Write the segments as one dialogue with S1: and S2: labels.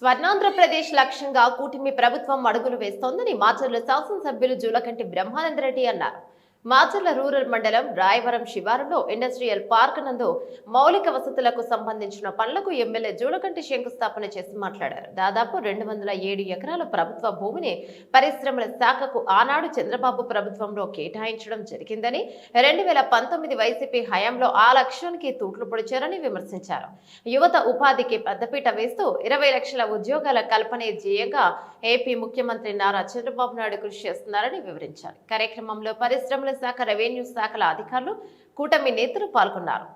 S1: స్వర్ణాంధ్రప్రదేశ్ లక్ష్యంగా కూటమి ప్రభుత్వం అడుగులు వేస్తోందని మాచర్ల శాసనసభ్యులు జూలకంటి బ్రహ్మానందరెడ్డి అన్నారు. మాచర్ల రూరల్ మండలం రాయవరం శివారులో ఇండస్ట్రియల్ పార్క్ నందు మౌలిక వసతులకు సంబంధించిన పనులకు ఎమ్మెల్యే జూలకంటి శంకుస్థాపన చేసి మాట్లాడారు. దాదాపు 207 ఎకరాల ప్రభుత్వ భూమిని పరిశ్రమల శాఖకు ఆనాడు చంద్రబాబు ప్రభుత్వంలో కేటాయించడం జరిగిందని, 2019 వైసీపీ హయాంలో ఆ లక్ష్యానికి తూట్లు పొడిచారని విమర్శించారు. యువత ఉపాధికి పెద్దపీట వేస్తూ 20 లక్షల ఉద్యోగాల కల్పనే ధ్యేయంగా ఏపీ ముఖ్యమంత్రి నారా చంద్రబాబు నాయుడు కృషి చేస్తున్నారని వివరించారు. కార్యక్రమంలో పరిశ్రమల శాఖ, రెవెన్యూ శాఖల అధికారులు, కూటమి నేతలు పాల్గొన్నారు.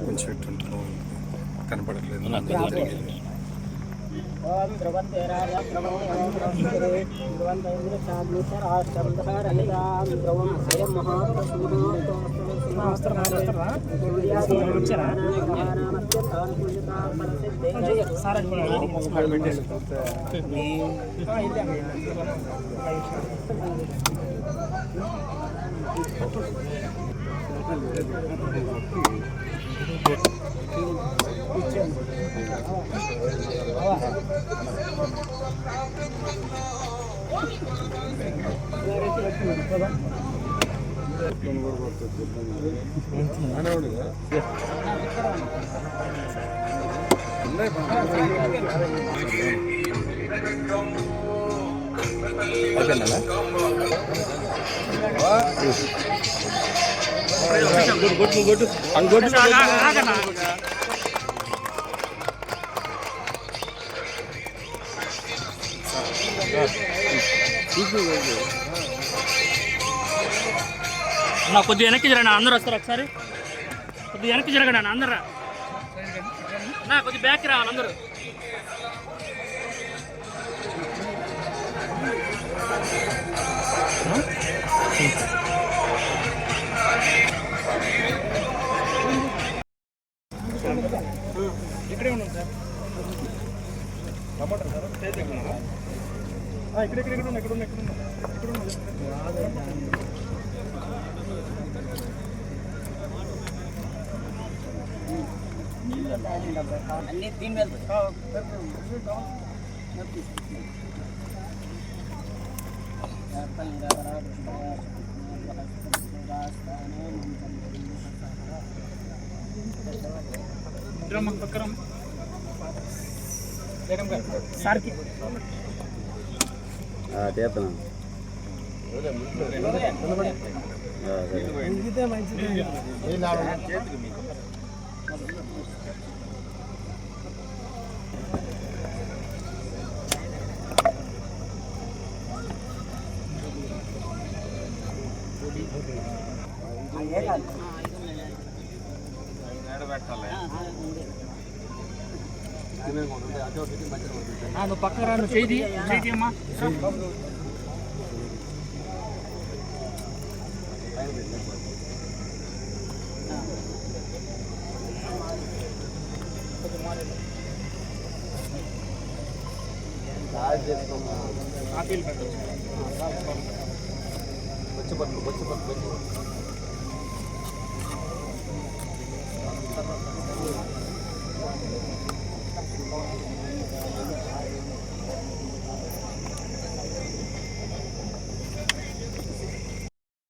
S2: కొంచెం కనపడట్లేదు.
S3: కొద్దిగా వెనక్కి జరగండి, అందరూ వస్తారు. ఒకసారి కొద్దిగా వెనక్కి జరగండి, అందరూ కొద్దిగా బ్యాక్ రావాలి అందరూ. ఇక్కడే ఉన్నాం సార్. టమాటా సార్ ఇక్కడ అన్ని దీని మీద సార్కి మంచిది. నువ్వు పక్కన రా, నువ్వు చేయి అమ్మా.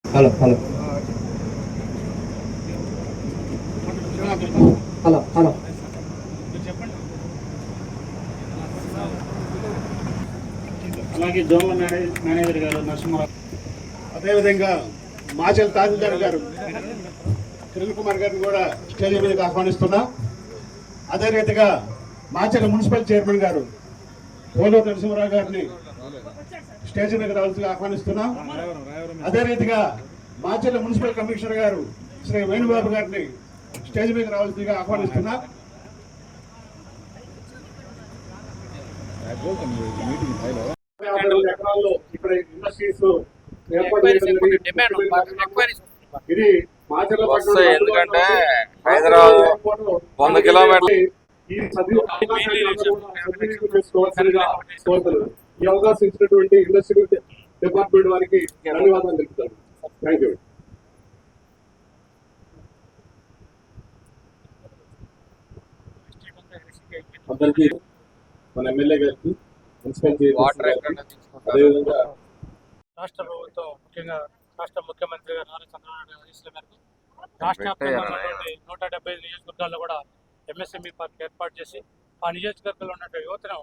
S4: హలో హలో హలో హలో
S3: అలాగే జోన్ల మేనేజర్ గారు నరసింహారావు,
S5: అదేవిధంగా మాచల్ తహసీల్దార్ గారు కిరణ్ కుమార్ గారిని కూడా స్టేజ్ మీదకి ఆహ్వానిస్తున్నా. అదే రీతిగా మాచల్ మున్సిపల్ చైర్మన్ గారు పోలో నరసింహారావు గారిని స్టేజ్ మీద రావాల్సిందిగా ఆహ్వానిస్తున్నాం. అదే రీతిగా మాచర్ల మున్సిపల్ కమిషనర్ గారు శ్రీ వేణుబాబు గారిని స్టేజ్ మీద రావాల్సిందిగా ఆహ్వానిస్తున్నా. 52 ఎకరాల్లో ఇక్కడ ఇండస్ట్రీస్ ఏర్పాటు చేయడం జరిగింది. ఇది మాచర్ల
S2: వస్తాయి, ఎందుకంటే హైదరాబాద్ 100 కిలోమీటర్లు.
S5: ఈ సద్వినియోగంగా కోరుతున్నాను. ఈ అవకాశం ఇచ్చినటువంటి ఇండస్ట్రీ డిపార్ట్మెంట్ వారికి ధన్యవాదాలు తెలుపుతాను. Thank you. అందరికీ మన ఎమ్మెల్యే గారికి, మున్సిపల్ చైర్మన్, అదేవిధంగా
S3: రాష్ట్ర ప్రభుత్వం ముఖ్యంగా రాష్ట్ర ముఖ్యమంత్రి గారు నారా చంద్రబాబు నాయుడు ఆదేశాల మేరకు రాష్ట్ర వ్యాప్తంగా ఉన్నటువంటి 175 నియోజకవర్గాల్లో కూడా ఎంఎస్ఎంఈ పార్క్ ఏర్పాటు చేసి ఆ నియోజకవర్గంలో ఉన్నటువంటి యువతను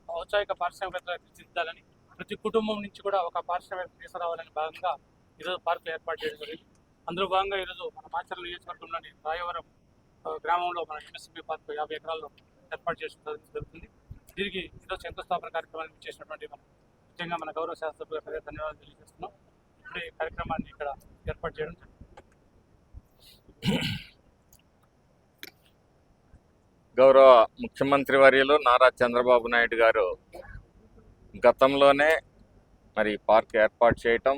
S3: ఔత్సాహిక పారిశ్రామికవేత్తలు తీర్చిదిద్దాలని, ప్రతి కుటుంబం నుంచి కూడా ఒక పారిశ్రామిక తీసుకురావాలని భాగంగా ఈరోజు పార్కులు ఏర్పాటు చేయడం జరిగింది. అందులో భాగంగా ఈరోజు మన మాచర్ల నియోజకవర్గంలోని రాయవరం గ్రామంలో మన ఎంఎస్ఎంఈ పార్క్ 50 ఎకరాల్లో ఏర్పాటు చేసుకోవడం జరుగుతుంది. దీనికి ఈరోజు శంకుస్థాపన కార్యక్రమాన్ని చేసినటువంటి ముఖ్యంగా మన గౌరవ శాసనసభ్యులు గారికి ధన్యవాదాలు తెలియజేస్తున్నాం. ఇప్పుడు ఈ కార్యక్రమాన్ని ఇక్కడ ఏర్పాటు చేయడం జరిగింది.
S4: గౌరవ ముఖ్యమంత్రి వర్యులు నారా చంద్రబాబు నాయుడు గారు గతంలోనే మరి పార్క్ ఏర్పాటు చేయటం,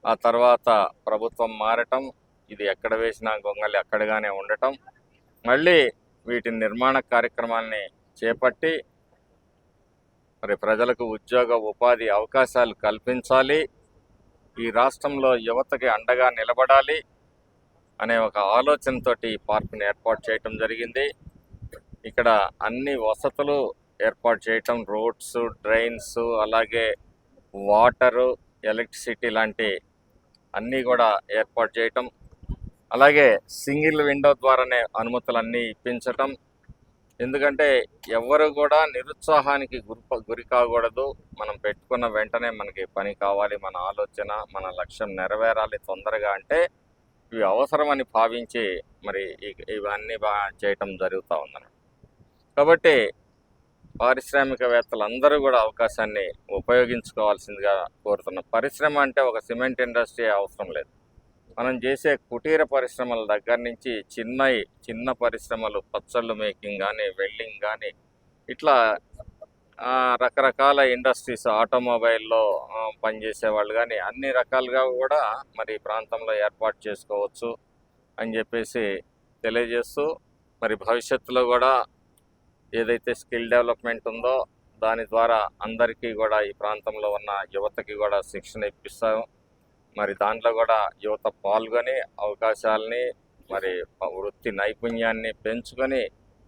S4: ఆ తర్వాత ప్రభుత్వం మారటం, ఇది ఎక్కడ వేసినా గొంగళి అక్కడగానే ఉండటం, మళ్ళీ వీటి నిర్మాణ కార్యక్రమాన్ని చేపట్టి మరి ప్రజలకు ఉద్యోగ ఉపాధి అవకాశాలు కల్పించాలి, ఈ రాష్ట్రంలో యువతకి అండగా నిలబడాలి అనే ఒక ఆలోచనతోటి ఈ పార్కుని ఏర్పాటు చేయటం జరిగింది. ఇక్కడ అన్ని వసతులు ఏర్పాటు చేయటం, రోడ్స్, డ్రైన్స్, అలాగే వాటరు, ఎలక్ట్రిసిటీ లాంటి అన్నీ కూడా ఏర్పాటు చేయటం, అలాగే సింగిల్ విండో ద్వారానే అనుమతులన్నీ ఇప్పించటం. ఎందుకంటే ఎవరు కూడా నిరుత్సాహానికి గురి కాకూడదు. మనం పెట్టుకున్న వెంటనే మనకి పని కావాలి, మన ఆలోచన, మన లక్ష్యం నెరవేరాలి తొందరగా అంటే ఇవి అవసరమని భావించి మరి ఇవన్నీ చేయటం జరుగుతూ ఉందన్నమాట. కాబట్టి పారిశ్రామికవేత్తలందరూ కూడా అవకాశాన్ని ఉపయోగించుకోవాల్సిందిగా కోరుతున్నాం. పరిశ్రమ అంటే ఒక సిమెంట్ ఇండస్ట్రీ అవసరం లేదు. మనం చేసే కుటీర పరిశ్రమల దగ్గర నుంచి చిన్న పరిశ్రమలు, పచ్చళ్ళు మేకింగ్ కానీ, వెల్డింగ్ కానీ, ఇట్లా రకరకాల ఇండస్ట్రీస్, ఆటోమొబైల్లో పనిచేసే వాళ్ళు కానీ అన్ని రకాలుగా కూడా మరి ప్రాంతంలో ఏర్పాటు చేసుకోవచ్చు అని చెప్పేసి తెలియజేస్తూ, మరి భవిష్యత్తులో కూడా ఏదైతే స్కిల్ డెవలప్మెంట్ ఉందో దాని ద్వారా అందరికీ కూడా ఈ ప్రాంతంలో ఉన్న యువతకి కూడా శిక్షణ ఇప్పిస్తాం. మరి దాంట్లో కూడా యువత పాల్గొని అవకాశాలని, మరి వృత్తి నైపుణ్యాన్ని పెంచుకొని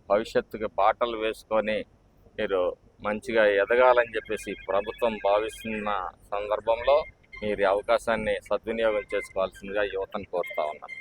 S4: భవిష్యత్తుకి బాటలు వేసుకొని మీరు మంచిగా ఎదగాలని చెప్పేసి ప్రభుత్వం భావిస్తున్న సందర్భంలో మీరు అవకాశాన్ని సద్వినియోగం చేసుకోవాల్సిందిగా యువతను కోరుతా ఉన్నాను.